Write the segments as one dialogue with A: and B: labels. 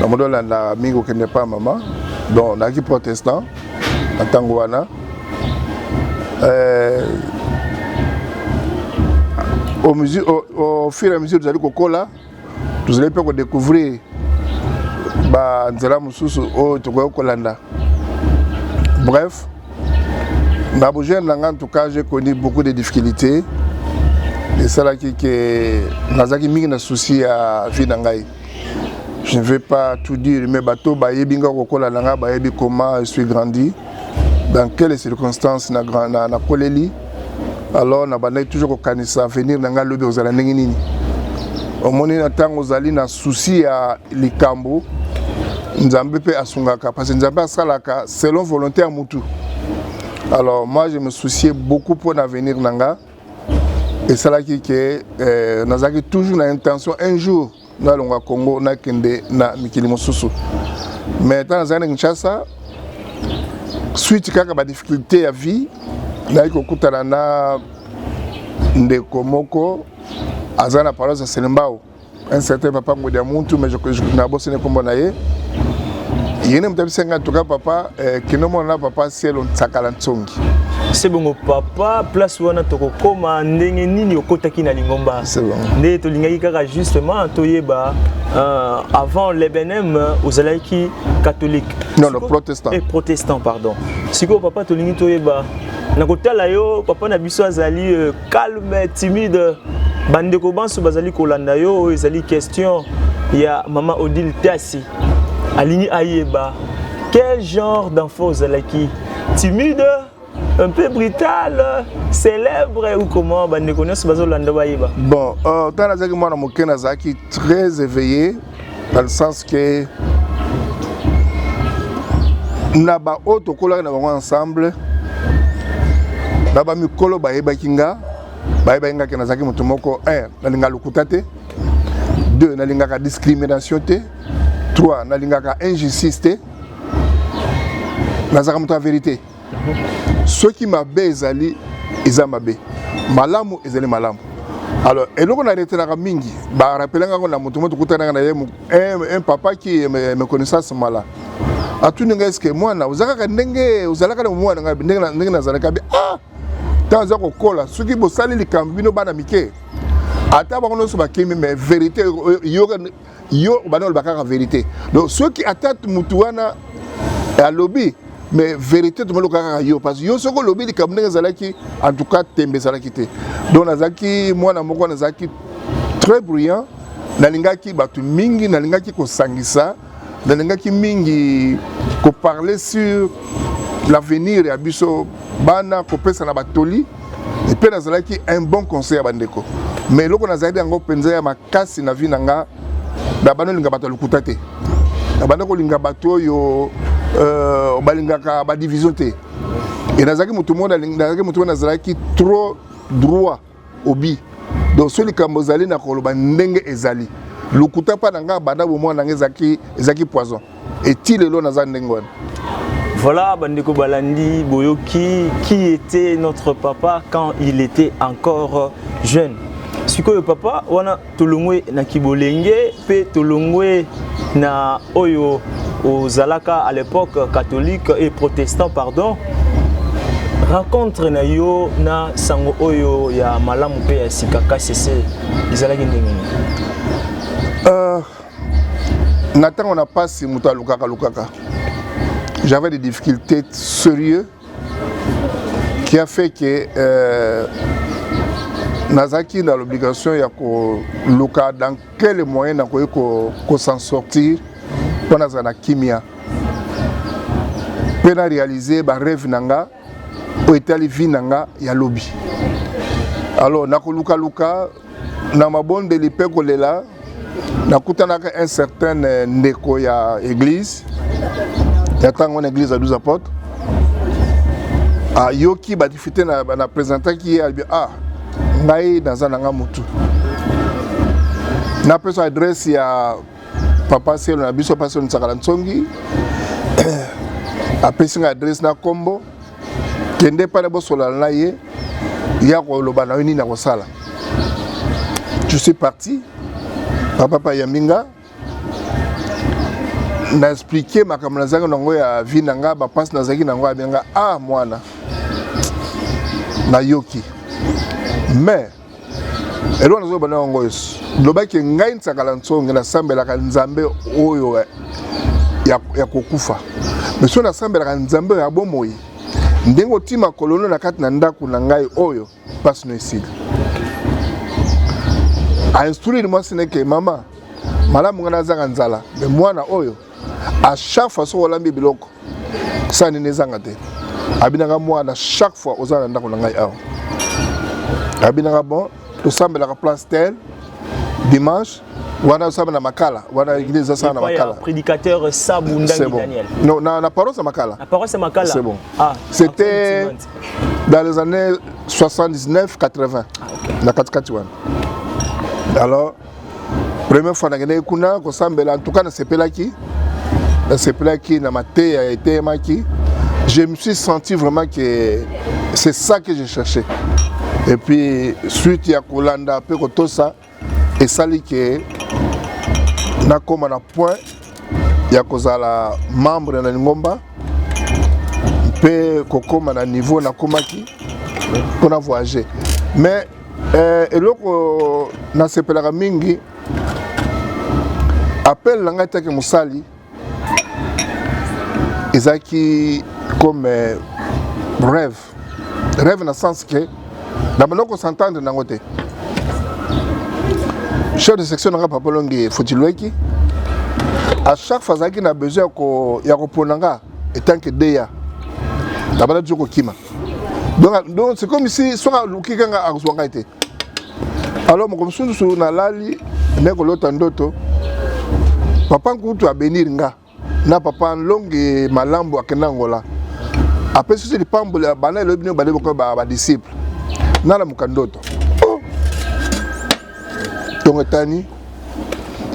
A: na modo landa mingi okende pas maman donc na ki protestant na tango wana au fur et à mesure tozali kokola tozali mpe kodécouvrir banzela mosusu oyo tokoki kolanda. Bref, na bojene nanga en tout cas j'ai connu beaucoup de difficultés et ça là qui nazaki mingi na souci ya vie na ngai. Je ne vais pas tout dire, mais bateau bayebi nga kokola nanga bayebi comment je suis grandi, dans quelles circonstances na koleli. Alors na bandai toujours kokanisa venir nanga lobi ozala ndenge nini. Omoni na tango ozali na souci ya likambo Nzambe pe asungaka parce que Nzambe asalaka selon volonté ya mutu. Alors moi je me souciais beaucoup pour l'avenir nanga et ça là qui nazaki toujours na intention un jour na longa Congo na kende na mikili mosusu. Mais tant nazana Kinshasa suite kaka ba difficulté ya vie na ikokutana na ndeko moko azana paroisse ya Selembao un certain papa ngodi ya muntu mais je na bosse ne kombo na ye yene mtabisenga toka papa kinomo na papa cielo tsakala ntsongi.
B: C'est bon papa place wana toko koma ndenge nini okotaki na lingomba.
A: C'est bon.
B: Nde to lingaki kaka justement toyeba avant les Benem aux alaiki catholiques.
A: Non, non, protestant.
B: Et protestant pardon. Siko papa to lingi toyeba na kotala yo papa na biso azali calme timide bandeko banso bazali kolanda yo ezali question ya maman Odile Tassi. Aligny Ayeba, quel genre d'enfant vous avez qui? Timide, un peu brutal, célèbre ou comment?
A: Bon, très éveillé, dans le sens que naba auto kola na bango ensemble, naba mikolo bayeba kinga, bayeba kinga ke nazaki mutu moko 1 nalinga lukutate, 2 nalinga ka discrimination te. 3. Nalingaka injustice, nazaka mutu la vérité. Ceux qui m'abe ezali, eza mabe. Malamu ezali malamu. Alors, et donc on a arrêté la mingi. Bah, rappelez qu'on a mutu mutu kutana na un papa qui me connaissait ce mala. A tout n'enga est-ce que moi na uzaka ndenge uzalaka na moi na ndenge nazalaka bi ah. Tant zako kola, ceux qui bosali likambi bino bana mike. Ata ba kono so ba kimi mais vérité yo banol bakaka vérité. Donc ceux qui attaquent mutuana à lobby mais vérité tout le monde yo parce que yo soko lobby likambi zalaki en tout cas tembe zalaki te. Donc nazaki moi na moko nazaki très bruyant nalingaki batu mingi nalingaki ko sangisa nalingaki mingi ko parler sur l'avenir ya biso bana ko pesa na batoli et puis nazalaki un bon conseil à bandeko. Mais loko nazali yango penza ya makasi na vie nanga dabano linga bato lukuta te. Dabano ko linga bato yo balingaka ba division te. Et nazaki mutu monde nazaki trop droit au bi. Donc celui comme ozali na koloba ndenge ezali. Lukuta pa nanga banda bo mwana ezaki poison. Et ti lelo nazali ndenge.
B: Voilà, Bandeko Balandi Boyoki, qui était notre papa quand il était encore jeune. Siko papa, wana tolongwe na kibolenge, pe tolongwe na oyo ozalaka à l'époque catholique et protestant pardon. Rencontre na yo na sango oyo ya malamu pe ya sikaka sese izalaki ndenge.
A: Nathan on a pas si muta lukaka. J'avais des difficultés sérieuses qui a fait que Nazaki dans l'obligation de dans quel moyen de s'en sortir pour la kimia. Pour réaliser un rêve nanga pour étaler vie nanga ya lobby. Alors nakoluka luka na mabonde de l'ipeko lela nakutanaka un certain ndeko ya église. Il y a une église à 12 apôtres. Yoki ba diffité na présentant qui est ah ngai dans un mutu. Na peso adresse ya papa Cielo na biso paso Ntsakala Ntsongi. Apesi nga adresse na Kombo. Kende pa na bosola na ye ya ko loba na nini na kosala. Je suis parti. Papa Yaminga. na expliqué makambo nazaki nango ya vie nanga ba passe nazaki nango abenga ah mwana na yoki mais elo nazo bana ngo yesu lobaki ngai ntsakala ntsonge na sambelaka nzambe oyo ya kokufa mais so na sambelaka nzambe ya bomoi ndengo tima kolono na kati na ndako na ngai oyo passe no esili a instruire moi ce n'est que maman malamu ngana zanga nzala mais mwana oyo à chaque fois so olambi biloko ça ne nezanga te abinanga mwana chaque fois ozala ndako na ngai awa abinanga bon to sambelaka place tel dimanche wana osambela makala wana église ça na makala
B: prédicateur Sabundangi
A: bon.
B: Daniel
A: non na paroisse makala
B: la paroisse makala
A: c'est bon
B: ah
A: c'était dans les années 79 80 na katikati wana alors première fois na kuna ko sambela en tout cas na sepelaki na maté a été maki je me suis senti vraiment que c'est ça que je cherchais et puis suite ya kolanda pe ko tosa et sali que na koma na point ya kozala membre na ngomba pe kokoma na niveau na komaki pour na voyager mais eloko na sepelaka mingi appel langa take musali ezaki comme rêve dans le sens que d'abord qu'on s'entende dans côté chef de section nanga papa longi fotilweki à chaque fois qu'il a besoin ya ko ponanga etant que deya d'abord joko kima donc c'est comme si soit lukikanga azwanga été alors mon comme sous na lali neko lota ndoto papa nkutu a bénir nga na papa longi malambo akenda ngola après ceci les pambola bana le bino bale ko ba disciple na la mukandoto donc tani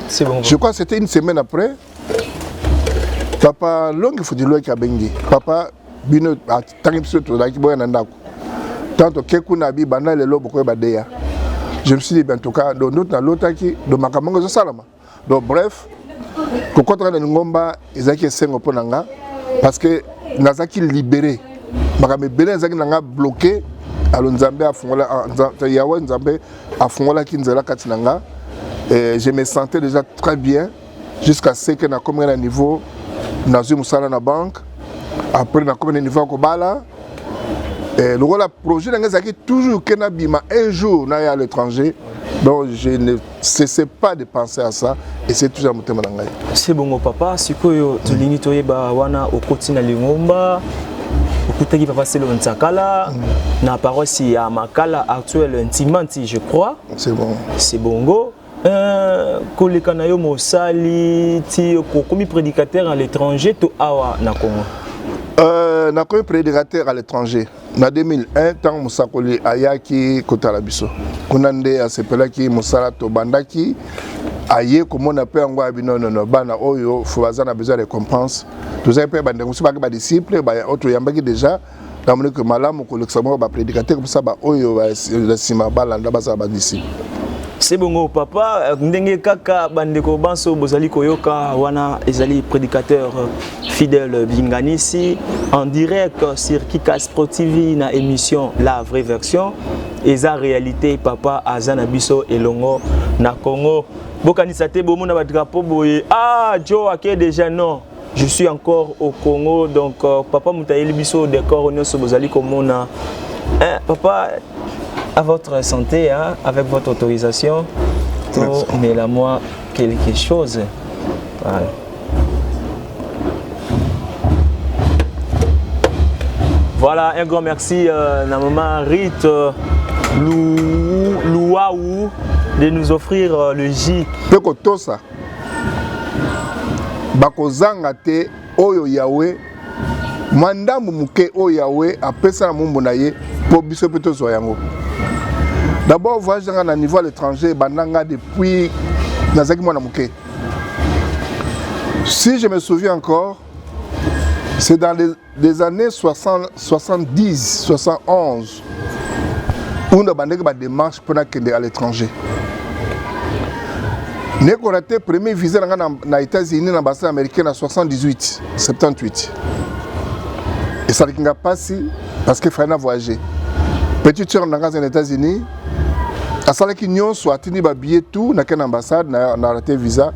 B: c'est bon
A: je crois que c'était une semaine après papa longi fudilo ki abengi papa bino tangi biso la ki boya na ndako tanto kekuna bi bana le lobo ko ba deya je me suis dit ben en tout cas donc notre na lotaki do makamango zo salama donc bref ko kontra na ngomba ezaki sengo ponanga parce que nazaki libéré makame bele ezaki nanga bloqué alo nzambe afungola yawe nzambe afungola kinzela kati nanga et je me sentais déjà très bien jusqu'à ce que na comme un niveau nazu musala na banque après na comme un niveau ko bala et le rôle projet nanga ezaki toujours que na bima un jour na ya à l'étranger. Donc je ne cessais pas de penser à ça et c'est toujours mon thème.
B: C'est bon papa, sikoyo tulingi toyeba wana okoti na lingomba okutaki papa c'est le ntsakala na paroisse ya makala actuel intimanti je crois.
A: C'est bon.
B: C'est bongo. Koleka na yo mosali ti komi prédicateur à l'étranger to awa na Congo.
A: Na komi prédicateur à l'étranger. Na 2001 tant musakoli ayaki kotala biso kunande asepelaki musala to bandaki aye komona pe ngo abino no bana oyo fo bazana besoin de récompense tous ay pe bande musu ba disciple ba auto yambaki déjà na moni que malamu ko luxembourg ba prédicateur comme ça ba oyo ba sima balanda ba ba disciple.
B: C'est bon papa ndenge kaka bandeko banso bozali koyoka wana ezali prédicateur fidèle Binganisi en direct sur Kikas Pro TV na émission La Vraie Version eza réalité papa azana biso elongo na Congo bokanisa te bomona ba drapeau boye ah Joe ake déjà non je suis encore au Congo donc papa mutayeli biso décor nyonso bozali komona papa à votre santé, hein, avec votre autorisation, mais là moi quelque chose. Voilà. Voilà, un grand merci à maman Rite Louaou de nous offrir le J.
A: Peko tosa. Bakozanga te oyo Yahweh mandamu muke oyo Yahweh apesa na mumbu na ye po biso peto zo yango. D'abord, voyage dans un niveau à l'étranger, depuis Nazaki Mouké. Si je me souviens encore, c'est dans les années 70, 71, où on a des démarches pour aller à l'étranger. Neko raté premier visa na États-Unis na l'ambassade américaine en 78, 78. Et ça n'a pas passé parce qu'il fallait voyager. Petite sœur dans les États-Unis, à ça qui n'y soit tenu ba billet tout na quelle ambassade na raté visa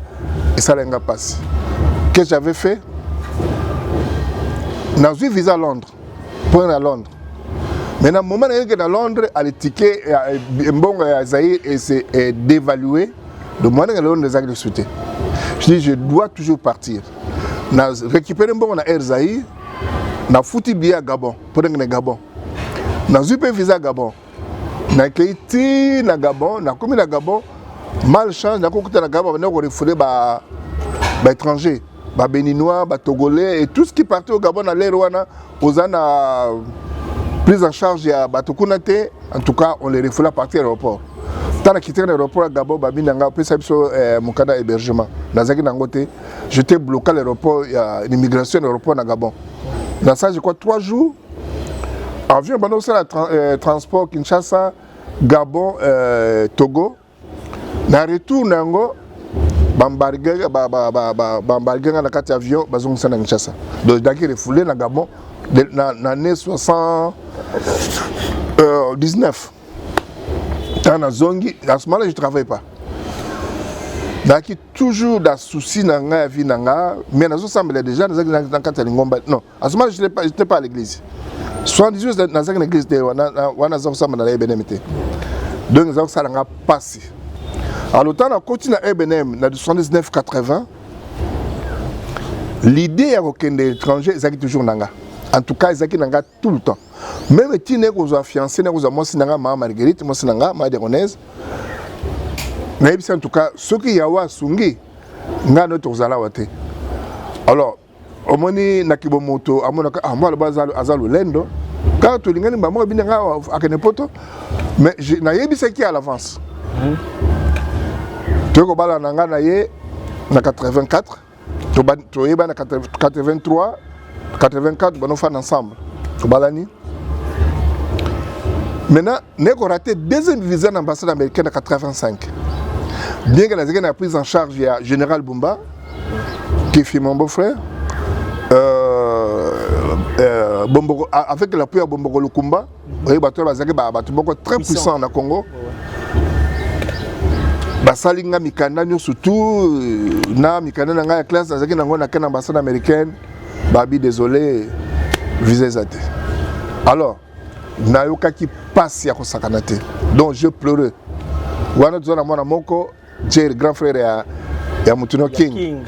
A: et ça n'a pas passé. Qu'est-ce que j'avais fait? N'a eu visa à Londres. Pour aller à Londres. Mais dans le moment où je suis à Londres, le ticket est dévalué. Le moment où je suis à sauter. Je dis, je dois toujours partir. Je récupère un bon Air Zahir, je foutu billet à Gabon, pour aller à Gabon. Je suis visa à Gabon. Je suis été à Gabon, je suis à Gabon, malchance, je suis à Gabon, je suis refoulé par étrangers, par béninois, par togolais, et tout ce qui partait au Gabon, à l'air, aux ans prise en charge à Batokunate, en tout cas, on les refoulait à partir de l'aéroport. Tant que quitté l'aéroport à Gabon, mon cas d'hébergement. J'étais bloqué à l'aéroport, il y a une immigration à l'aéroport à Gabon. Dans ça, je crois 3 jours. Avion, c'est le transport Kinshasa, Gabon, Togo. Dans le retour, Bambarguer dans la carte avion, bazong sana Kinshasa. Donc, j'ai refoulé à Gabon dans l'année 79. Dans Zongi, à ce moment-là, je ne travaille pas. Donc, toujours des soucis dans la vie, mais nous sommes déjà dans la Ngomba. Non, à ce moment-là, je n'étais pas à l'église. 78 dans l'église, on a dans la BNMT. Donc, nous avons passé. Alors, le temps on continue à EBNM, dans 79-80, l'idée de l'étranger, c'est toujours Nanga. En tout cas, ils ont tout le temps. Même si vous avez fiancé, vous avez Marguerite, vous avez Madéronaise. Mais en tout cas, ceux qui ont sungi, nous avons notre zalawate. Alors, au moment où Nakibo Moto, à moi, le bazar Azalo Lendo, quand tu l'as dit, maman, bien à Kenepoto, mais je n'ai pas qui à l'avance. Tu as bala nanga na ye na 84, tu as na 83, 84, on fait ensemble. Tu balani. Maintenant, nous avons raté deuxième visa dans l'ambassade américaine en 85. Bien que nous ayons pris en charge via Général Bumba, qui est mon beau-frère, avec l'appui à Bomboro Lukumba, très puissant au Congo. Basalinga mikanda nyo surtout na mikanda na nga classe azaki nango na kana ambassade américaine babi désolé visa zate. Alors na yoka ki passe ya ko sakanate. Donc je pleurais. Wana zona mwana moko Jerry grand frère ya Mutuno King.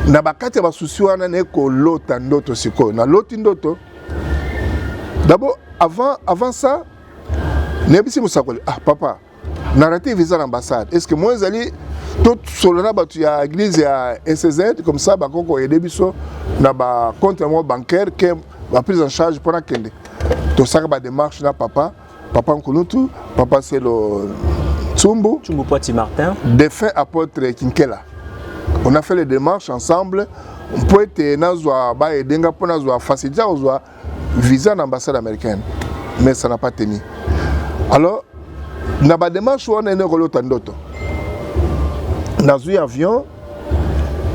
A: Na bakati ba susi wana ne ko lota ndoto siko. Na loti ndoto. D'abord avant ça nebisi musakole papa n'a raté visa à l'ambassade. Est-ce que moi, j'allais tout sur l'église à SZ, comme ça, je vais aider na compte bancaire qui a pris en charge pour la kende. Tout ça, démarche na papa Nkulutu, papa c'est le Tsumbu
B: Poti Martin,
A: défunt apôtre Kinkela. On a fait les démarches ensemble. On peut être aider pour faciliter visa à l'ambassade américaine, mais ça n'a pas tenu. Alors, na ba démarche on est relota ndoto. Na un avion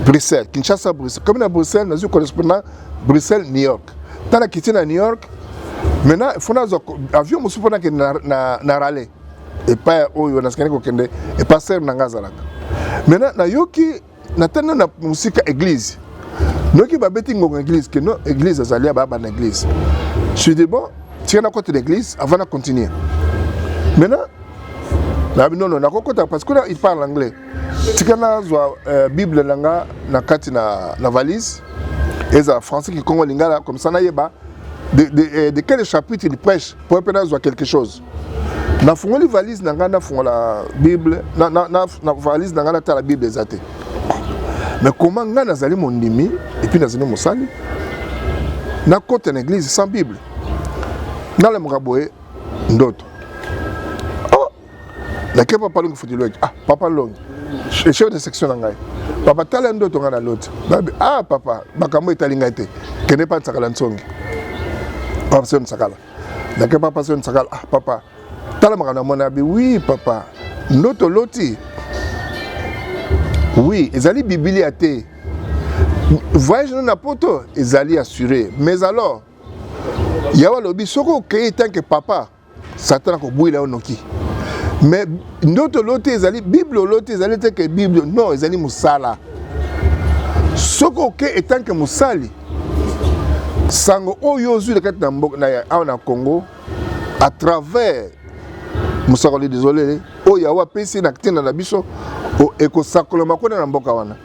A: Bruxelles, Kinshasa Bruxelles. Comme na Bruxelles, na correspondant Bruxelles New York. Dans la quitté na New York, maintenant il faut na avion musu pona ke na rale. Et pas oyo na skane ko kende et pas ser na ngazalaka. Maintenant na yoki na tana na musique église. Noki ba beti ngongo église que non église azalia ba na église. Je dis bon, tiens à côté de l'église avant de continuer. Maintenant non, parce qu'il parle anglais. Si on a la Bible na kati na valise, et les Français qui sont lingala comme ça, de quel chapitre il prêche pour avoir quelque chose. Na la valise na la Bible, na valise na la Bible exacte. Mais comment on a zali mondimi et puis nazali mosali na côté de l'église sans Bible. Na le mraboé ndoto. La que papa longue faut-il papa longue chef de section nangai papa talendo tonga na l'autre papa bakamo etalinga te kene pas sakala nsongi papa son sakala la que papa son sakala papa talamaka na mona bi oui papa ndoto loti Oui, ezali Biblia te. Voyage na poto, ezali assuré. Mais alors, yawa lobi soko okei tant que papa, Satan ko bouila onoki. Mais notre lote ezali Bible lote ezali te que Bible non, ezali musala. Soko okei tant que musali. Sango oyo zui de kat na mbok na Congo à travers Musakoli désolé, o yawa pesi na kitina na biso o ekosakolo makona na mboka wana.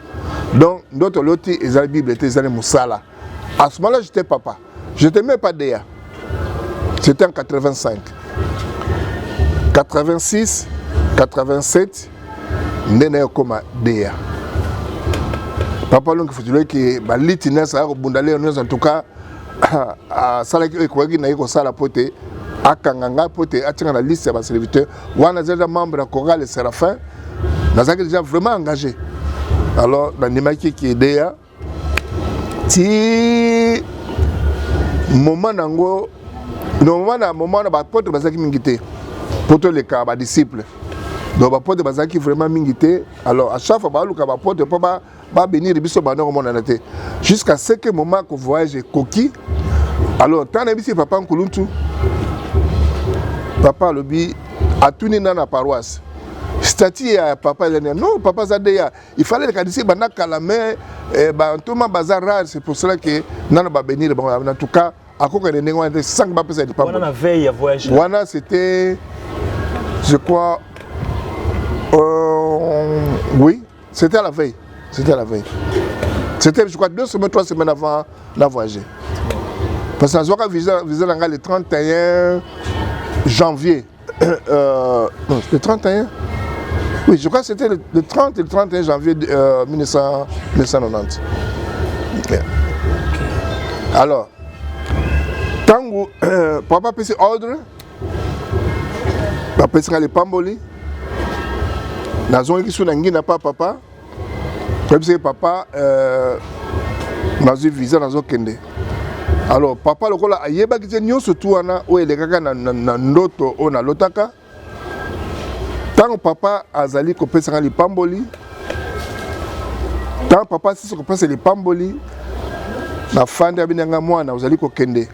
A: Donc d'autres loti ezali Bible était ezali musala. À ce moment-là j'étais papa. Je n'étais même pas DEA. C'était en 85. 86, 87, ndena koma DEA. Papa longi faut que ba litina sa ko bundale en tout cas à sala ki ko na ko sala pote akanganga pote atinga na liste ya serviteurs wana déjà membre de chorale Séraphin nazaki déjà vraiment engagé. Alors dans nimaki ki DEA ti moment nango moment na ba pote bazaki mingité poto les cas ba disciples donc ba pote bazaki vraiment mingité. Alors à chaque fois ba luka ba pote pas bénir biso ba no mona naté jusqu'à ce que moment que voyage coquille. Alors tant na bisi papa nkuluntu papa lobi atuni na paroisse statut ya papa il non papa Zadea il fallait que d'ici bana kalame ba ntoma bazar rare. C'est pour cela que nana ba bénir bon en tout cas à quoi que les négociations de 5 ba pesa de papa
B: wana veille à voyage
A: wana c'était je crois oui c'était à la veille. C'était la veille. C'était, je crois, 2 semaines, 3 semaines avant la voyager. Parce que nous avons visé le 31 janvier. Non, le 31 oui, je crois que c'était le 30 et le 31 janvier 1990. Yeah. Alors, tant que papa peut ordre, papa peut les pamboli, la zone qui n'a pas papa. Comme c'est papa, dans une visa dans un kende. Alors papa le kola ayeba ki nyo surtout ana o elekaka na ndoto o na lotaka. Tant papa azali ko pesa li pamboli. Tant papa si ko pesa li pamboli na fanda binanga mwana ozali ko kende.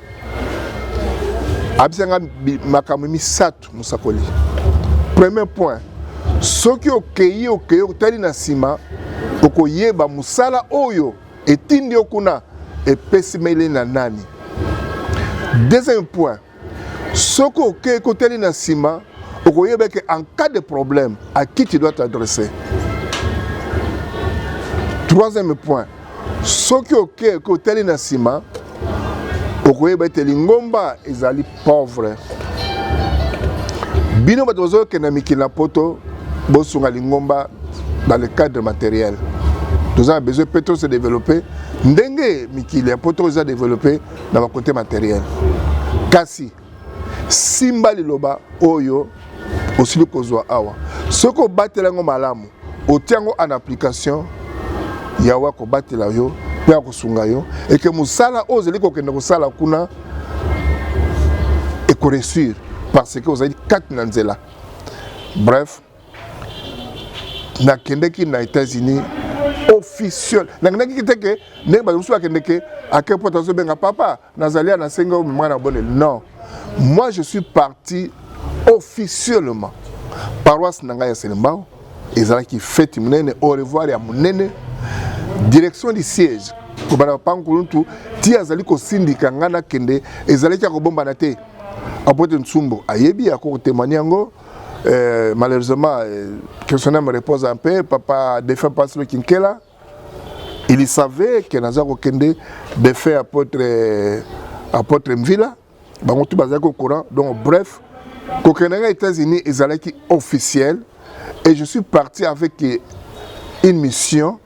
A: Abisanga makambo misatu musakoli. Premier point. Soki okeyi tali na sima okoyeba musala oyo etindi okuna epesi mele na nani. Deuxième point, soki okeyi kotali na sima okoyeba que en cas de problème à qui tu dois t'adresser. Troisième point, soki okeyi kotali na sima okoyeba te lingomba ezali pauvre. Bino batozo ke na mikila poto bosunga lingomba dans le cadre matériel. Nous avons besoin de se développer. Ndenge mikili ya poto za développer dans le côté matériel. Kasi simba liloba oyo osili kozwa awa. Soko batela ngo malamu, otiango en application yawa ko batela yo, pe akosunga yo et que musala ozeli ko kende ko sala kuna et ko réussir parce que vous avez 4 nanzela. Bref, na kendeki na États-Unis officiel. Na kendeki teke ne ba musu kendeki à quel point tazo benga papa nazalia na senga mwana bonne. Non. Moi je suis parti officiellement. Paroisse nanga ya Selembao ezala ki fête munene au revoir ya munene direction du siège ko bana pankuluntu ti azali ko sindika ngana kende ezali ki ko bomba na te. Apote Nsumbo ayebi à côté maniango malheureusement que son âme repose un peu papa défunt passe le Kinkela il savait que Nazaro Kende défunt apôtre Mvila bango tout bazako courant donc bref kokenanga États-Unis ezalaki officiel et je suis parti avec une mission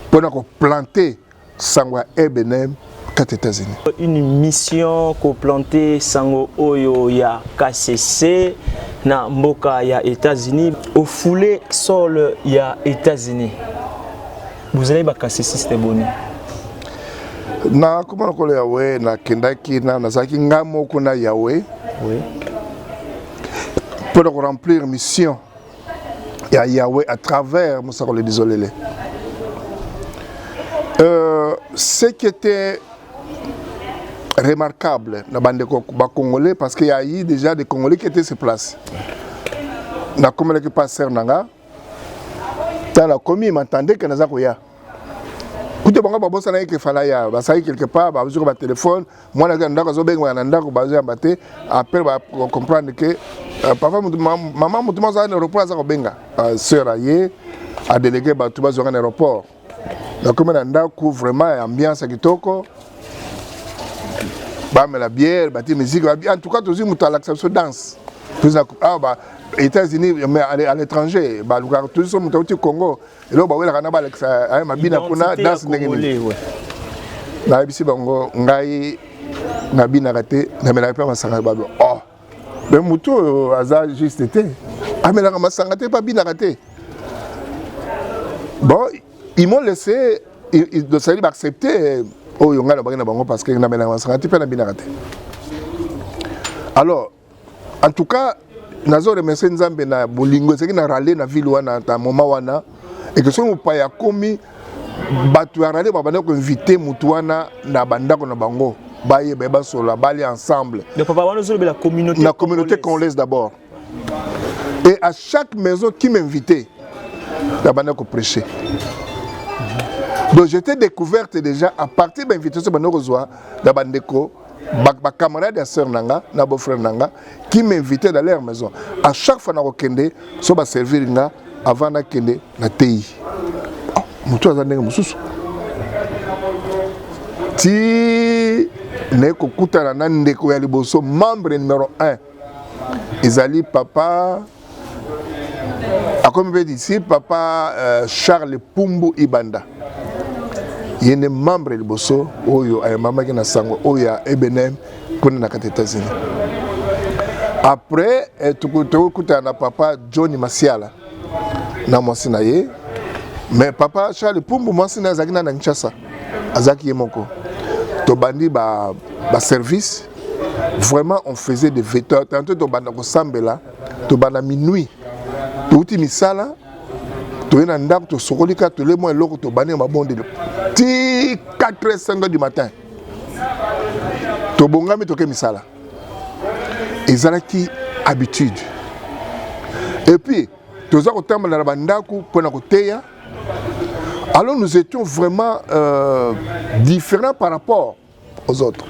A: pour planter Sangwa Ebenem aux États-Unis.
B: Une mission ko planter sango oyo ya KCC na mboka ya États-Unis au foulé sol ya États-Unis. Vous allez ba KCC c'était boni.
A: Na comment on le yawe na kendaki na nazaki ngamo kuna yawe. Oui. Pour remplir mission y a Yahweh à travers Moussa le désolé. Ce qui était remarquable dans les Congolais, parce qu'il y a eu déjà des Congolais qui étaient sur place. Na comme le pasteur Nanga, dans la commune, m'entendait que nous avons ya. Écoutez, bon, bon, ça n'a que fallait ya. Bah, ça y quelque part, bah, sur ma téléphone, moi, na ganda, kazo bengo, nanda, ko bazo yambate. Après, bah, comprendre que papa, maman, mutumo za aéroport, za ko benga. Sœur aye, a délégué, bah, tout bazo en aéroport. La commune nanda, couvre vraiment ambiance à kitoko. Bah, mais la bière, bah, la musique, en tout cas, tous les gens l'acceptation danse. Ah, bah, États-Unis, mais à l'étranger, bah, tous les gens au Congo. Et là, bah, oui, la canaba, avec ma bina kuna danse n'engagé. Na ibisi bango, ngai, na bina raté, na me la pas ma sangate babo. Oh, mais muto, hasard juste été. Ah, mais la ma sangate pas bina raté. Bon, ils m'ont laissé, ils doivent accepter. Oh, il y a un bango parce que na me la ma sangate pas na bina raté. Alors, en tout cas, nazo remercier Nzambe na bolingo c'est que na râler na ville wana ta moment wana et que son pa ya komi batu ya râler ba banda ko inviter mutu wana na bandako na bango baye ba solo bali ensemble.
B: Le papa wana zo la communauté.
A: La communauté congolaise d'abord. Et à chaque maison qui m'invitait la bandako prêcher. Donc j'étais découverte déjà à partir de l'invitation de Banorozoa la bandeko. Ma camarade et sœur Nanga, na beau-frère Nanga, qui m'invitait dans leur maison. À chaque fois, je kende, so ba servir nga avant na kende na tei. Oh, mutu azandenge mususu. Ti ne ko kutana na ndeko ya liboso membre numéro 1. Ezali papa comme je dis papa Charles Pumbu Ibanda. Il y a un membre de Bosso, il y a un maman qui a sango, il y a Ebenem, qui est aux États-Unis. Après, tu as papa Johnny Masiala, na Monsinaye, mais papa Charles Pumbu Monsina Zagina na Nchasa, Azaki Yemoko. Tu bandi ba service, vraiment on faisait des vêtements. Tantôt tu bandi ko sambela, tu bandi minuit, tu uti misala. Tu es dans tu sokolika tu les mois loko tu bani ma bonde. Ti 4h05 du matin. Tu bongami to ke misala. Ezalaki habitude. Et puis tu as autant na bandaku pona ko teya. Alors nous étions vraiment différents par rapport aux autres.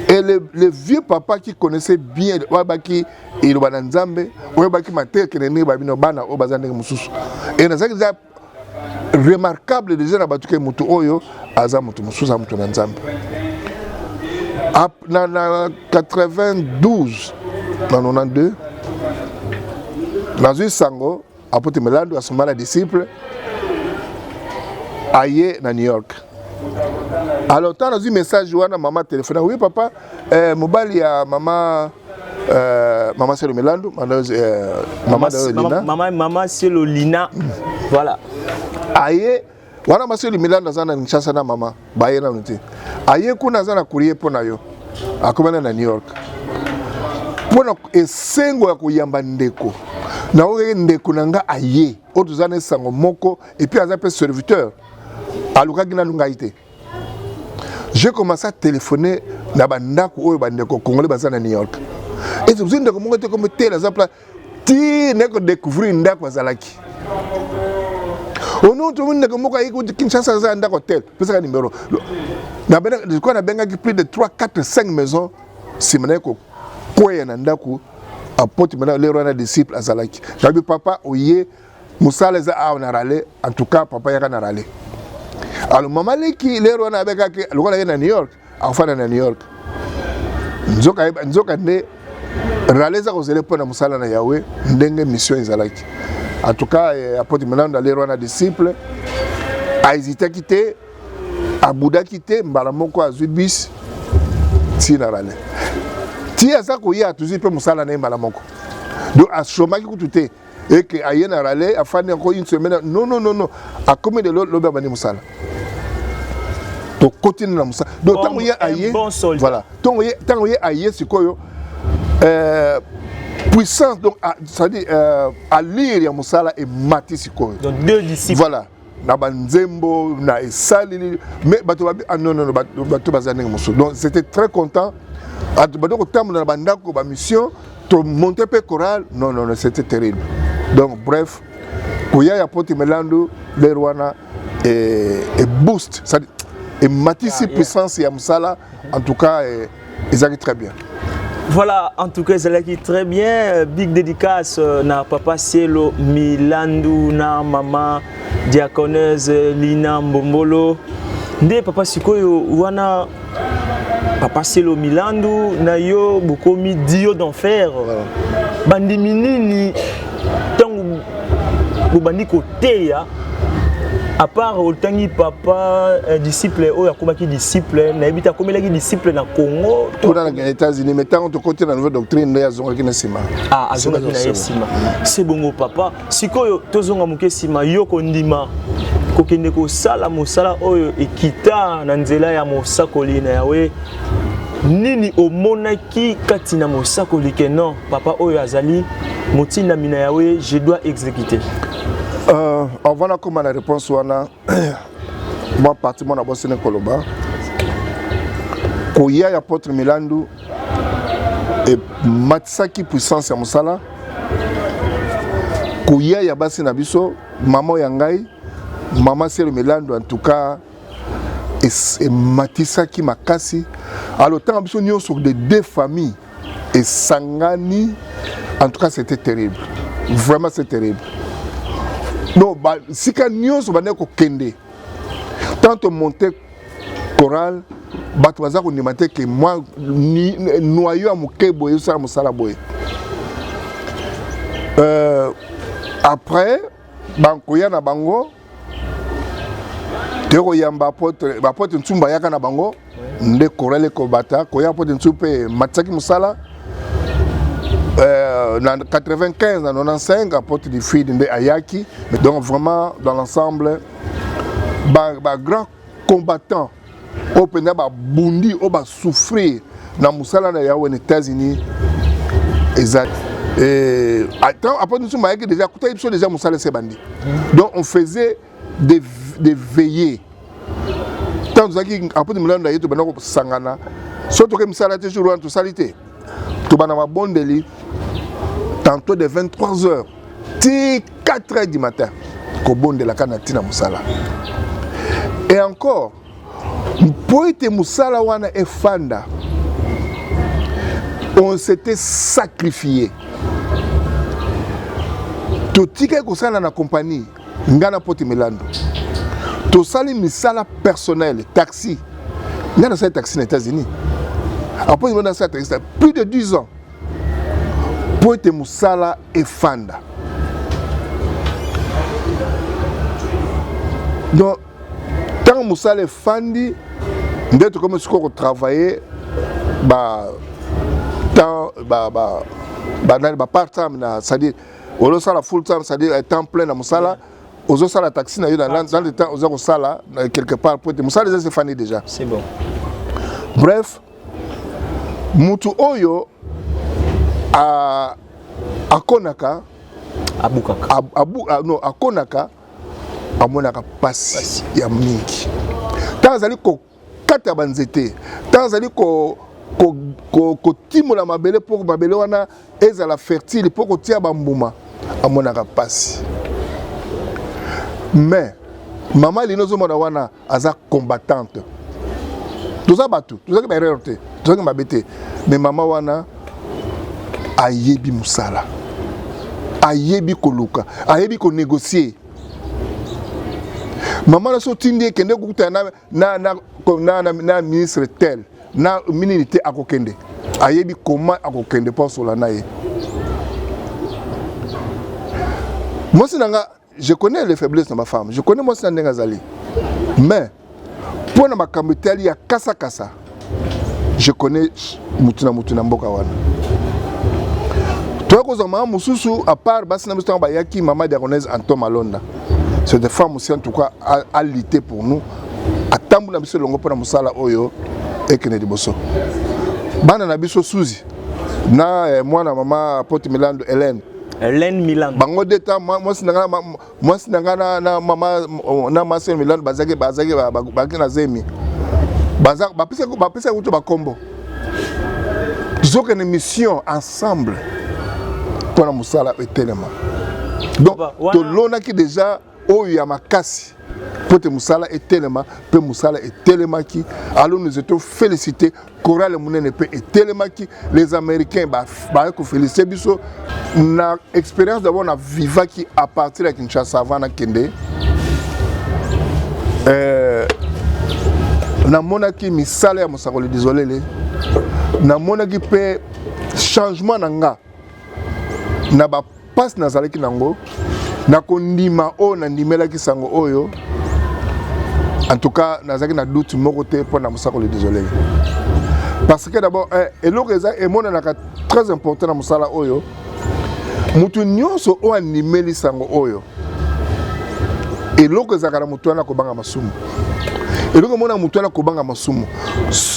A: Et le vieux papa qui connaissait bien Wabaki et le Bananzambe, Wabaki Maté, qui est né Babino Bana, Obazane Moussous. Et nous avons remarquable déjà dans Batuke Moutou Oyo, Azamutu Moussous, Amutu Nanzambe. En 92, en 92, dans une sango, après Melando, à son mal disciple, aïe à New York. Alors, tu as un message à maman téléphone. Oui, papa, mobile ya maman c'est le Melando,
B: maman c'est le Lina. Voilà.
A: Aïe, voilà, c'est le Melando dans un chasse na maman. Baye na nuti. Aïe, kuna zana courrier pour nayo. Akomana na New York. Pour na esengo ya kuyamba ndeko. Na oge ndeko nanga aïe. Otu zana sango moko et puis azape serviteur. J'ai commencé à téléphoner na bandako oyo bandeko congolais bazana New York. Et c'est besoin de comment te comme tel exemple ti ne ko découvrir ndako bazalaki. Ono to monde comme ko ayiko Kinshasa za ndako tel, pesa ka numéro. Na benga je crois na benga plus de 3 4 5 maisons simana ko koya na ndako apoti mana les rois disciples azalaki. Jabi papa oye musala za a on a râlé, en tout cas papa yaka na râlé. Alors maman qui les rois avec le à New York, enfin à New York. Nzoka ne réaliser aux élèves pour na musala na Yahweh ndenge mission izalaki. En tout cas apôtre maintenant les rois na disciples a hésité à quitter, a Bouddha quitter, mbalamoko a Zubis si na rale. Ti asa ko ya toujours pe musala na mbalamoko. Donc à chômage qui tout et que aïe na rale a fait encore une semaine non a commis de l'autre bani musala. Donc continue na musala. Donc tant que aïe voilà. Tant que aïe c'est quoi puissance donc c'est-à-dire à lire ya musala et matisiko.
B: Donc deux disciples.
A: Voilà. Na banzembo na esali mais bato non bato bazane muso. Donc c'était très content. Bato ko tambo na bandako ba mission to monter pe chorale. Non c'était terrible. Donc bref, koya ya Poti Melando le Rwanda et boost ça et matisi puissance ya musala en tout cas ils arrivent très bien.
B: Voilà, en tout cas, c'est très bien. Big dédicace na papa Cielo Milandu na maman diaconeuse Lina Mbombolo. Nde papa sikoyo wana papa Cielo Milandu na yo bokomi dio d'enfer. Bandi minini tangu bobandi koteya. À part autant papa disciple ou yakomaki disciple na ebita komelaki disciple na Congo
A: tout dans les États-Unis mais tant que côté la nouvelle doctrine ya zonga na sima
B: azonga na sima c'est bon papa sikoyo tozonga muke sima yo kondima kokende ko sala mosala oyo ekita na nzela ya mosakoli na yawe nini omonaki kati na mosakoli ke non papa oyo azali motinda mina yawe je dois exécuter.
A: Avant la comme la réponse wana moi pratiquement na bossene koloba koya ya Apôtre Milandu et matsaki puissance ya musala koya ya basi na biso maman yangai maman Cielo Milandu en tout cas et matisaki makasi alors tant biso nyo sur des deux familles et sangani en tout cas c'était terrible vraiment c'est terrible. Non, si quelqu'un se bat ko kende, tant on monte chorale, batwaza ko nimate que moi ni noyau à mukebo et ça musala boy. Après, bankoya na bango, tero yamba apôtre ntsumba yaka na bango, nde chorale ko bata, koya apôtre ntsupe matsaki musala. En 95, en 95, apôtre du fils de Ayaki. Donc vraiment, dans l'ensemble, grand combattant, au Pena, Bundi, au souffrir, dans Moussala, aux États-Unis. Et après nous sommes déjà écouté, ils sont déjà Moussala ces bandits. Donc on faisait des veillées. Tant que après nous l'avons dit, nous sangana. Surtout que Moussala était toujours en toute salité. Tout le monde bon délit. Tantôt de 23h, 4h du matin, Kobon de la Kanatina Moussala. Et encore, pour être Moussala wana et Fanda, on s'était sacrifié. Tout tika ko sala na compagnie, ngana Poti Melando. Tout sali misala personnel, taxi. Ngana sa taxi aux États-Unis. Après on a ça plus de 10 ans. Pour être Moussala et Fanda. Donc, tant Moussala et Fandi, d'être comme ce qu'on travaillait, part-time, c'est-à-dire, on a la full-time, c'est-à-dire temps plein à Moussala, on a la taxi dans le temps, on a la quelque part pour être Moussala, c'est Fandi déjà.
B: C'est bon.
A: Bref, Moutou Oyo, à Konaka, à Konaka, à Monaka passe ya mingi. Tant zali ko kata banzete, tant zali ko timola mabele pour mabele wana ezala fertile pour ko tia bambuma à Monaka passe. Mais maman linozo mona wana aza combattante. Tout ça batu, tout ça que erreur, tout ça que mabete. Mais maman wana ayebi musala, ayebi koluka, ayebi ko négocier. Maman a sorti de kende kuta na ministre tel, na ministre à kokende. Ayebi comment à kokende pour cela nae. Moi je connais les faiblesses de ma femme, je connais moi c'est Ndengazali. Mais pour na makamuteli ya kasa kasa, je connais mutuna mboka wana. Toi, quand on a mususu à part basina mususu bayaki maman diaconaise Anton Malonda. Cette femme aussi en tout cas a lutté pour nous. A tambu na biso longo pona musala oyo ekene diboso. Bana na biso suzi. na moi na maman Porte Milando
B: Hélène Milando.
A: Bango deta moi sinanga na maman na Marcel Milando bazaki na zemi. Bazak bapesa kuto bakombo. Disons que une mission ensemble pour la musala et tellement. Donc to lona ki déjà oyo ya makasi pour te musala et tellement pe musala et tellement qui alors nous étions félicités Coral Mounene pe et tellement qui les Américains ba ko féliciter biso na expérience d'abord na viva qui à partir de Kinshasa avant na kende na monaki misala ya musakoli désolé le na monaki pe changement nanga na ba passe nazalaki nango na kondima o na ndimelaki sango oyo en tout cas nazalaki na doute moko te pour na musakoli désolé parce que d'abord eloko eza emonanaka très important na musala oyo mutu nyonso o animeli sango oyo eloko ezalaka na mutu wana kobanga masumu eloko mona mutu wana kobanga masumu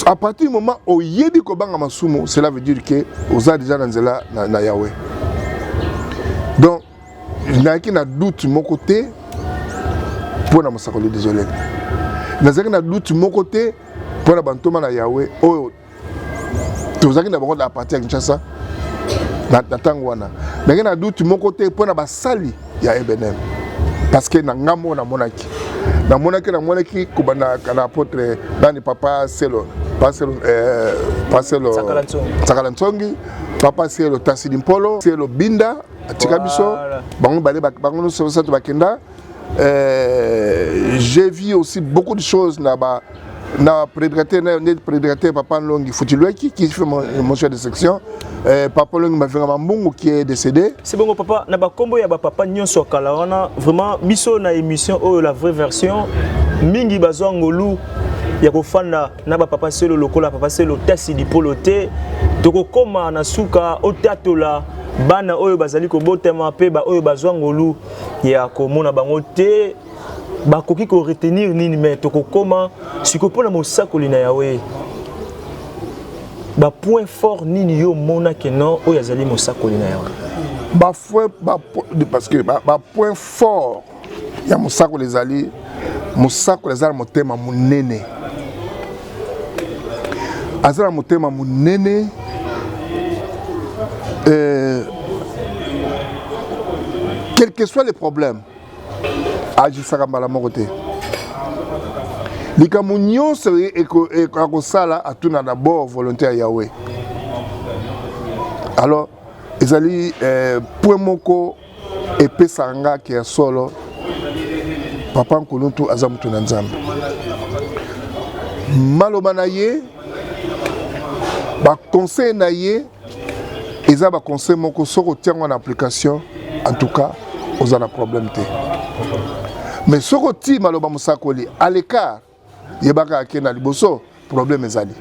A: à partir du moment où yebi kobanga masumu cela veut dire que oza déjà na nzela na Yahweh. Donc nazalaki na doute moko te pour na musakoli désolé nazalaki na doute moko te pour na bantoma na Yahweh oyo tozalaki na bango à partir ya Kinshasa na tango wana nazalaki na doute moko te pour na basali ya Ebenem parce que na ngambo na monaki kubana kana apôtre bani papa Selo Sakalantsongi papa Selo Tasidimpolo Selo Binda atika biso bango bale bango no so to bakenda j'ai vu aussi beaucoup de choses na prédicateur papa Longi Futilweki qui fait mon chef de section papa Longi Mavenga Mbungu qui est décédé.
B: C'est bon papa na ba kombo ya ba papa nyonso kala wana vraiment biso na émission oyo la vraie version mingi bazongolu ya kofanda na ba papa Selo lokola papa Selo Tasidimpolo te toko koma na suka otatola bana oyo bazali ko botema pe ba oyo bazongolu ya komona bango te bakoki ko retenir nini mais toko koma siko pona mosakoli na Yahweh ba point fort nini yo mona ke non oyo azali mosakoli na Yahweh
A: parce que ba point fort ya mosakoli ezali motema munene azala motema munene quel que soit les problèmes agisaka mbala moko te likambo nyonso ekosala atuna d'abord volonté ya Yahweh. Alors ezali point moko epesaka nga ke ya solo papa Nkuluntu aza mutu na Nzambe maloba na ye baconseil na ye eza baconseil moko soko otiango na application en tout cas oza na problème te mais soko ti maloba musakoli à l'écart yebaka akena liboso problème ezali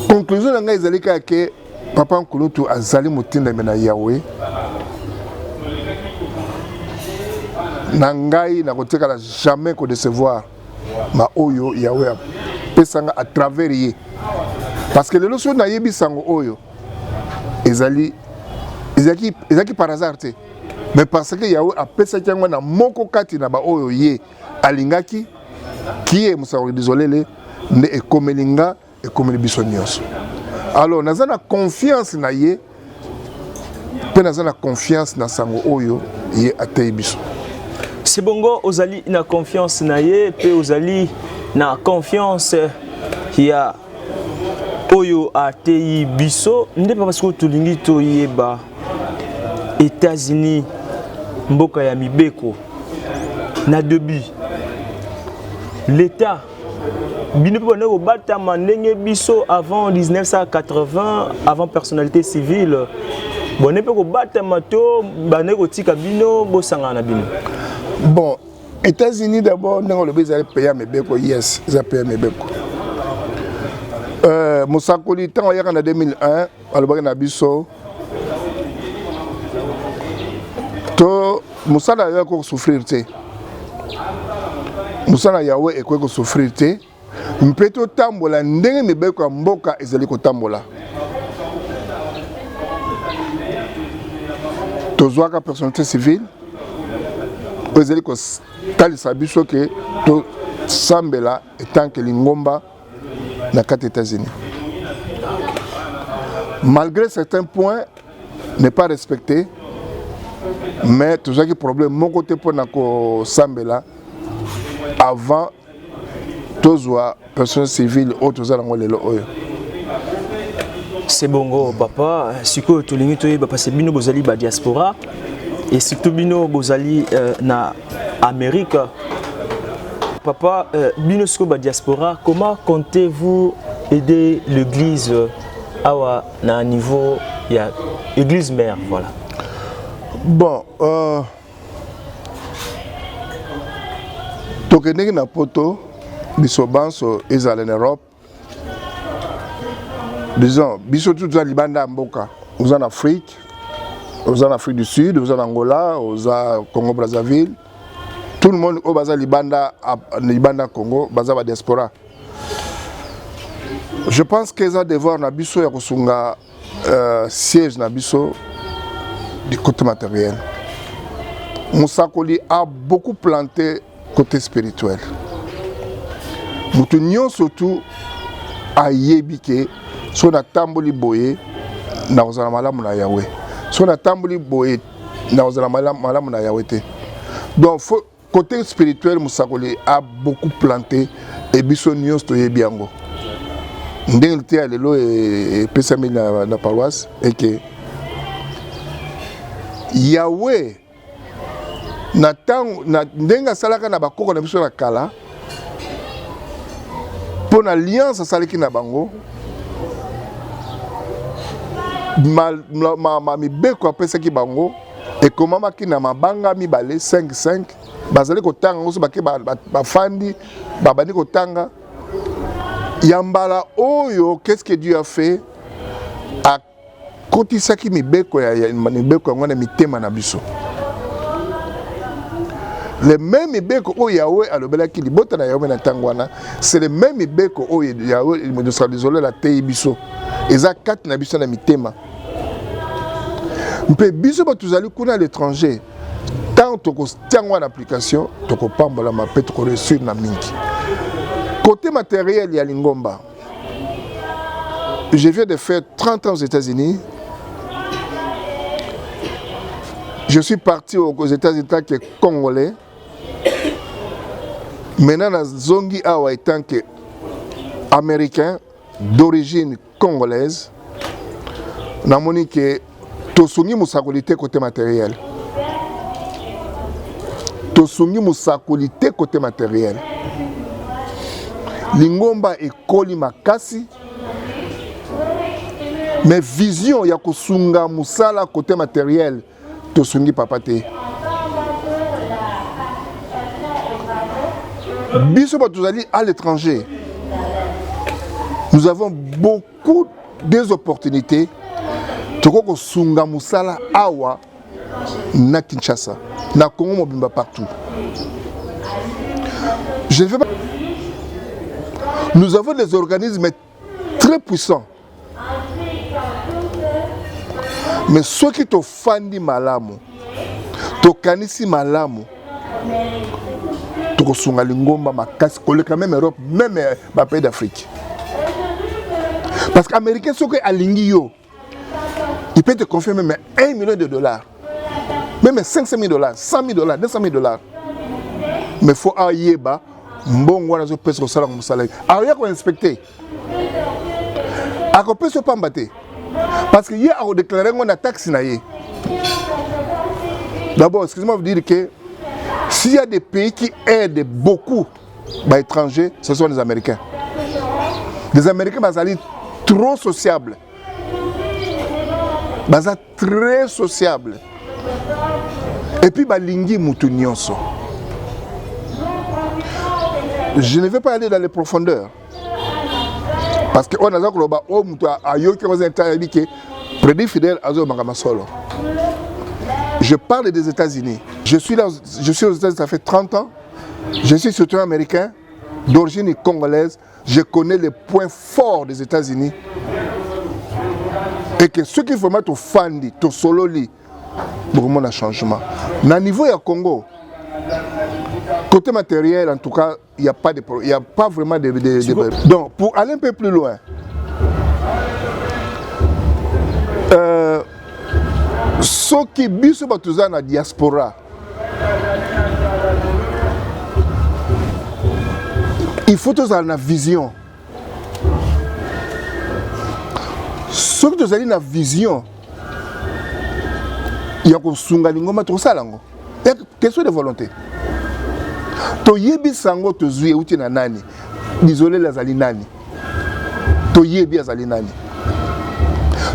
A: conclusion na ngai ezali kaka ke papa Nkuluntu azali motindami na Yahweh na ngai nakotekala jamais kodecevoir ma oyo Yahweh apesanga à travers ye parce que lelo so nayebi sango oyo ezali par hasard te mais parce que Yahweh apesaki yango na moko kati na ba oyo ye alingaki qui est musakoli désolé le ne ekomelinga ekomeli biso nyonso. Alors naza na confiance na ye pe naza na confiance na sango oyo ye atei biso.
B: C'est bongo ozali na confiance na ye pe ozali na confiance ya oyo atei biso nde pa parce que tolingi toyeba États-Unis mboka ya mibeko na debi l'état bino pe bana kobatama ndenge biso avant 1980 avant personnalité civile bone pe kobatama to bana kotika bino bosangana bino.
A: Bon, États-Unis d'abord ndenge lobi ezali pays ya mibeko yes eza pays ya mibeko mosakoli ntango ayaka na 2001 alobaki na biso to musala ya ko souffrir te musala Yahweh ekoki ko souffrir te mpeto tambola ndenge mibeko ya mboka ezali kotambola. Tozwaka personnalité civile ezali kotalisa biso ke to sambela etant que lingomba na kati États-Unis. Malgré certains points n'est pas respecté, mais tout ça qui problème mon côté pour nako sambela avant tozwa personne civile ou tozala ngolelo oyo.
B: C'est bongo papa, siko tolingi toyeba parce que bino bozali ba diaspora et surtout bino bozali na Amérique. Papa, bino siko ba diaspora, comment comptez-vous aider l'église awa na niveau ya église mère, voilà.
A: Bon, tokendeki na poto biso banso ezala en Europe. Disons, biso tout ça libanda mboka, vous en Afrique, vous en Afrique du Sud, vous en Angola, vous en Congo Brazzaville. Tout le monde au baza libanda Congo, baza ba diaspora. Je pense que ça devoir na biso ya kosunga siège na biso du côté matériel. Moussakoli a beaucoup planté côté spirituel. Moutounion surtout a yébike so na tamboli boye na ozala malamu na Yahweh. So na tamboli boye na ozala malamu na Yahweh te. Donc côté spirituel Moussakoli a beaucoup planté et biso nyons to yebiango. Ndenge te alelo et pesami na paroisse et que Yahweh na tango na ndenga salaka na bakoko na biso na kala pour alliance salaki na bango ma mibeko apesaki bango et comment maki na mabanga mibale 5 bazali kotanga so bake bafandi babani kotanga yambala oyo. Qu'est-ce que Dieu a fait a kotisaki mibeko ya mibeko ngona mitema na biso. Le même mibeko o Yahweh alobelaki libota na Yahweh na tangwana, c'est le même mibeko o Yahweh il me sera désolé la tei biso. Eza kat na biso na mitema. Mpe biso ba tuzali kuna à l'étranger. Tant toko tiangwa en application, toko pambola ma pe toko reçu na mingi. Côté matériel, il y a Lingomba. Je viens de faire 30 ans aux États-Unis. Je suis parti aux États-Unis en tant que Congolais. Maintenant, je suis en tant qu'Américain d'origine congolaise. Je suis que Tosungi Moussakolité côté matériel. Tosungi Moussakolité côté matériel. Lingomba ekoli makasi. Mais vision ya kosunga musala côté matériel tosungi papa te. Biso batuzali à l'étranger. Nous avons beaucoup d'opportunités. Toko kosunga musala awa na Kinshasa, na Congo mobimba partout. Je ne vais pas. Nous avons des organismes très puissants. Mais ceux qui te fandi malamu, te kanisi malamu, tu kosunga lingomba makasi, koleka même Europe, même les pays d'Afrique. Parce qu'Américains sont à l'ingio, il peut te confier même $1 million, même $500 000, $100 000, $200 000. Mais il faut ayeba. Mbongo na zo pesa ko sala ko musala. Aria ko inspecter. Ako pesa pas mbaté. Parce que hier a déclaré qu'on a taxe na yé. D'abord, excusez-moi de vous dire que s'il y a des pays qui aident beaucoup les étrangers, ce sont les Américains. Les Américains sont trop sociables. Ils sont très sociables. Et puis balingi mutu nyonso. Je ne vais pas aller dans les profondeurs. Parce que on a je parle des États-Unis. Je suis aux États-Unis, ça fait 30 ans. Je suis surtout américain. d'origine congolaise, je connais les points forts des États-Unis. Et que ceux qui vraiment te fandi, te sololi, beaucoup de changement. Dans le niveau du Congo, côté matériel, en tout cas, il n'y a pas vraiment de... Donc, pour aller un peu plus loin, ceux qui sont dans la diaspora, il faut avoir une vision. Ceux qui ont une vision, il y a une question de volonté. To yebi sango to zuye uti na nani. Désolé la zali nani. To yebi azali nani.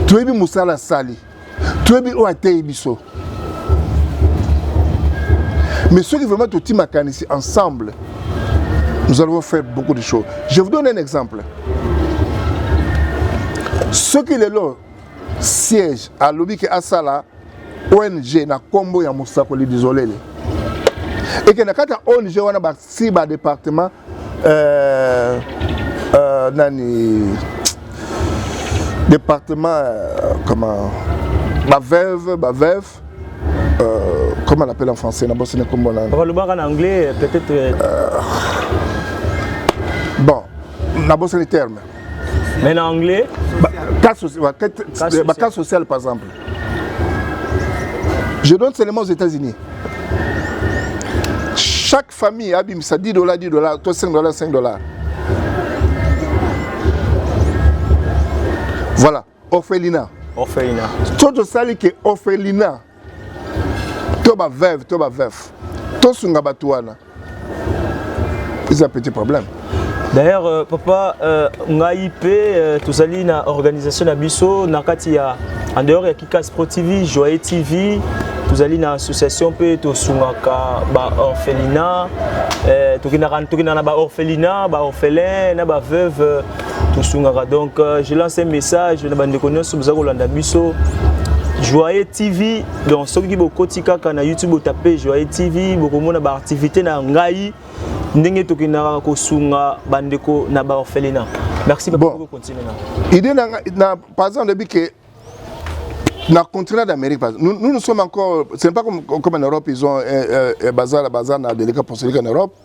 A: To yebi musala sali. To yebi o ate biso. Mais ceux qui vraiment te timakan ici ensemble, nous allons faire beaucoup de choses. Je vous donne un exemple. Ceux qui les là siège à lobby que Asala ONG na combo ya Moussakoli désolé. Et que dans ONG on a si bas département département comment ma veuve comment on l'appelle en français na bosse comme on
B: en anglais peut-être
A: bon na bosse les termes
B: mais en anglais
A: cas social par exemple je donne seulement aux États-Unis. Chaque famille a $10, $10, toi $5. Voilà, orphelinat. Toi, tu sais que orphelinat, tu vas veuve. Toi, tu vas batouana. C'est un petit problème.
B: D'ailleurs, papa, on a IP, tu as une organisation à Bisso, en dehors de Kikas Pro TV, Joye TV, tu as une association qui est orphelinat, tu as orphelinat, orphelin, veuve, donc je lance un message, je vais Bisso. Joye TV, donc ceux qui ont na YouTube, vous tapez Joye TV, vous avez une activité dans Ngai. Ndenge tokinaka kosunga bandeko na ba orphelinat. Merci papa pour continuer là.
A: Idée par exemple depuis que na continent d'Amérique nous sommes encore c'est pas comme en Europe ils ont bazar na délégat apostolique en Europe.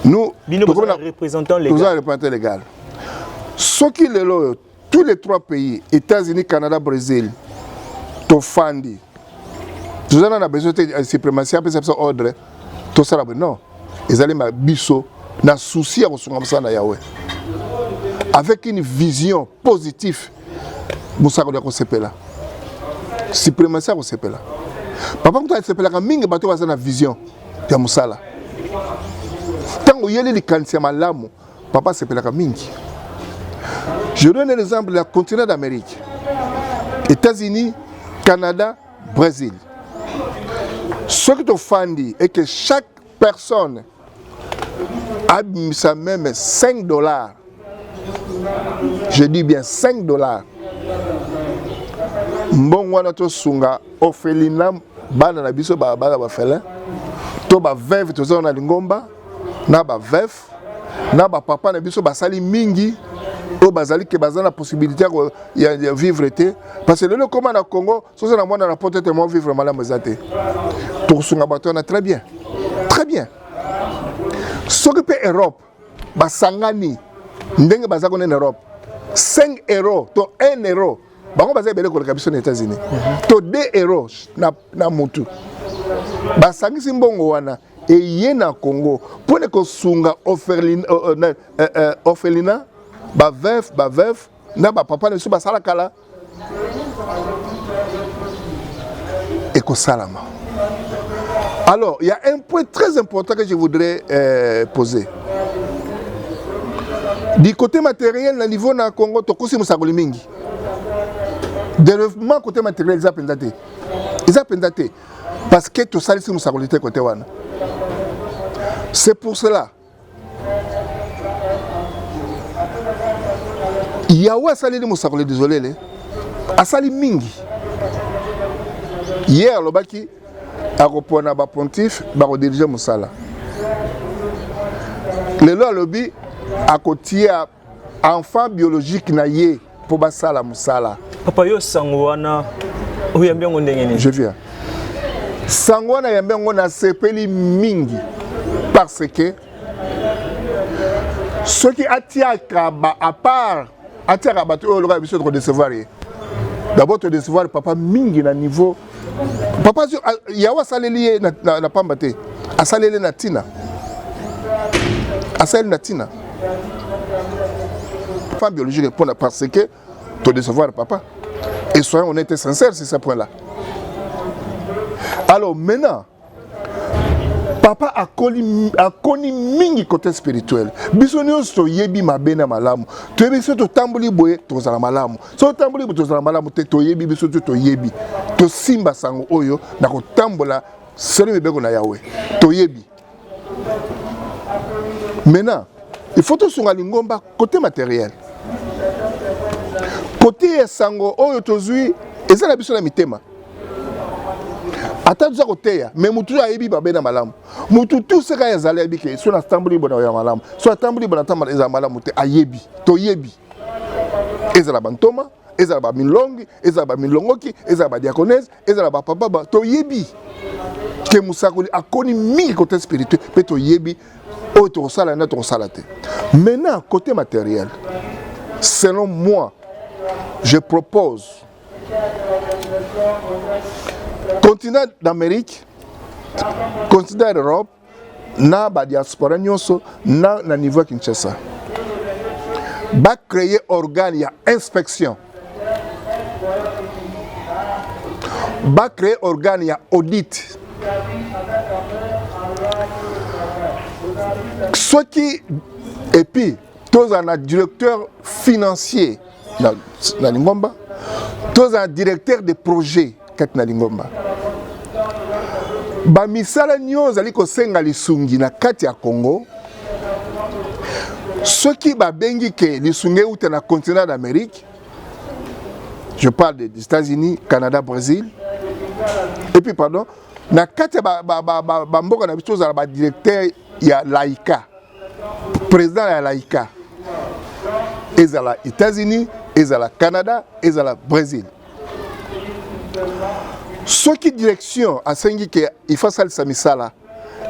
A: Nous
B: représentants
A: légaux. Ce qui est là tous les trois pays États-Unis, Canada, Brésil to fandi. Nous avons besoin de suprématie après ça ordre. Tout ça non, ils allaient ma biso na souci à ressourcer na Yahweh avec une vision positive. Moussa ko ko sepela suprématie ko sepela papa ko sepela ka mingi bato ba na vision ya musala tango yeli likanisi malamu papa sepela ka mingi. Je donne un exemple de la continent d'Amérique, États-Unis, Canada, Brésil. Ce qui te fandi est que chaque personne a mis ça même $5. Je dis bien $5. Bon wana to sunga orphelinat bana na biso ba fele to ba veuve to zona lingomba na ba veuve na ba papa na biso basali mingi o bazali ke bazana possibilité ya vivre té parce que le comment na Congo so na mwana na peut-être moi vivre malamu zate to sunga bato na très bien ce que peut Europe basangani ndenge bazako na Europe €5 to €1 bango baza belé ko le kabisa aux États-Unis to €2 na mutu basangisi mbongo wana et yena Congo pour ne ko sunga orphelinat ba veuve na ba papa ne so basala kala et ko salama. Alors il y a un point très important que je voudrais poser. Du côté matériel, au niveau na Congo, tokosi musakoli mingi. Développement côté matériel, ils ont pendaté. Parce que tout ça, c'est musakoli côté wana. C'est pour cela. Yawa asali li musakoli désolé le. Asali mingi. Hier lobaki akopona ba pontif ba ko diriger musala. Le lobby à côté enfant biologique na ye pour basala musala.
B: Papa yo sangwana oyambi ngo ndengene.
A: Je viens. Sangwana yambi ngo na sepeli mingi parce que ce qui attire à part attire à battre le gars biso de recevoir. D'abord te recevoir papa mingi na niveau papa yawa saleli na pambate asaleli na tina. Asaleli na tina. Femme biologique répond parce que te décevoir papa. Et soyons honnêtes et sincères sur ce point-là. Alors maintenant, papa a connu mingi côté spirituel. Bisonio so yebi mabena malamu. To yebi so to tambuli boye to zala malamu. So tambuli boye to zala malamu te to yebi biso to yebi. To simba sango oyo na ko tambola seri mebeko na Yahweh. To yebi. Maintenant, il faut tout sur lingomba côté matériel. Côté sango oyo tozui ezala biso na mitema. Ata tuza koteya mais mutu ayebi babena malamu. Mutu tout ce ka ezala yebi ke so na tambuli bona ya malamu. So na tambuli bona tambala ezala malamu te ayebi. To yebi. Ezala bantoma, ezala ba milongi, ezala ba milongoki, ezala ba diaconese, ezala ba papa to yebi. Que musakoli akoni mi côté spirituel pe to yebi. Oh, tu ressens la note, tu ressens la tête. Maintenant, côté matériel, selon moi, je propose continent d'Amérique, continent d'Europe, na ba diaspora nyonso na niveau Kinshasa. Ba créer organe ya inspection. Ba créer organe ya audit. Ce qui, et puis, tous un directeur financier na Lingomba, tous un directeur de projet na Lingomba. Ba misala nyoza liko senga lisungi na kati ya Congo. Ce qui ba bengi ke lisungi ute na continent d'Amérique. Je parle des États-Unis, Canada, Brésil. Et puis pardon, na kati ba mboka na biso za ba directeur ya Laika. Président ya Laika. Ezala États-Unis, ezala Canada, ezala Brésil. Ce qui direction a sengi que il faut ça le misala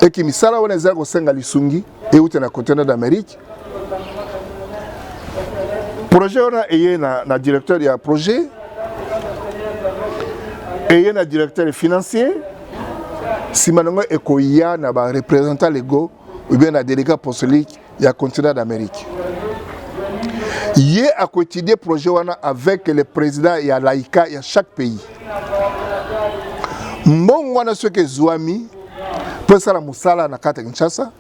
A: et que misala on ezala ko senga lisungi et ute na continent d'Amérique. Projet on a ayé na directeur ya projet et na directeur financier. Si maintenant ekoya na ba représentant légaux ou bien na délégué apostolique ya continent d'Amérique. Yé a quotidien projet wana avec le président ya Laika ya chaque pays. Mbongo wana soke Zouami pour ça la musala na kata Kinshasa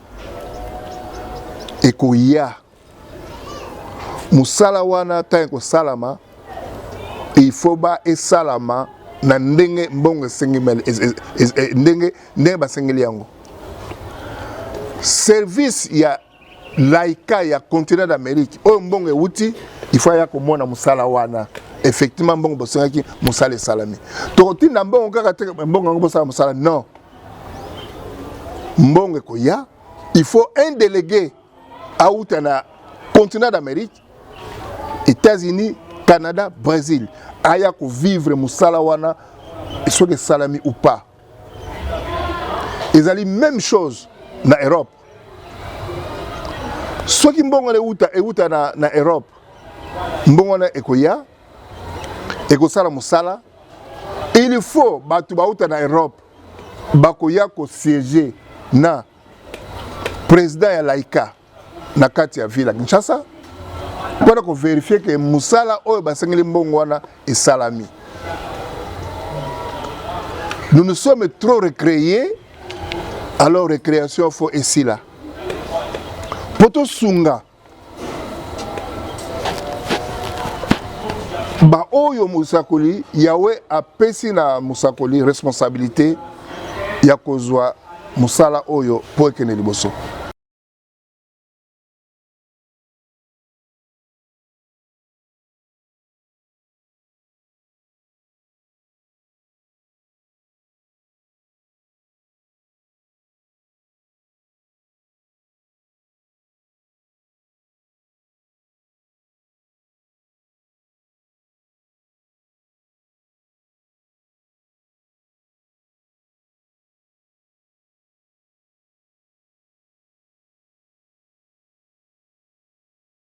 A: ekoya musala wana tanko salama il faut ba e salama na ndenge mbongo sengimel ndenge ba sengeli yango. Service ya Laika ya continent d'Amérique o mbongo euti il faut ya komona musala wana effectivement mbongo bosengaki musala salami to tinda mbongo kaka te mbongo ngo bosala musala non mbongo koya il faut un délégué à na continent d'Amérique États-Unis Canada Brésil aya ko vivre musala wana soit que salami ou pas. Ils ont la même chose na Europe. Ce qui mbongo le uta na Europe. Mbongo na ekoya ekosala musala. Il faut batu ba uta na Europe bakoya ko siéger na président ya Laika na kati ya ville Kinshasa. Pour vérifier que musala oyo basengeli mbongo wana esalami. Nous nous sommes trop recréés, alors récréation faut ici là. Poto sunga. Ba oyo musakoli, Yahweh a pesi na musakoli responsabilité ya kozwa musala oyo po ekene liboso.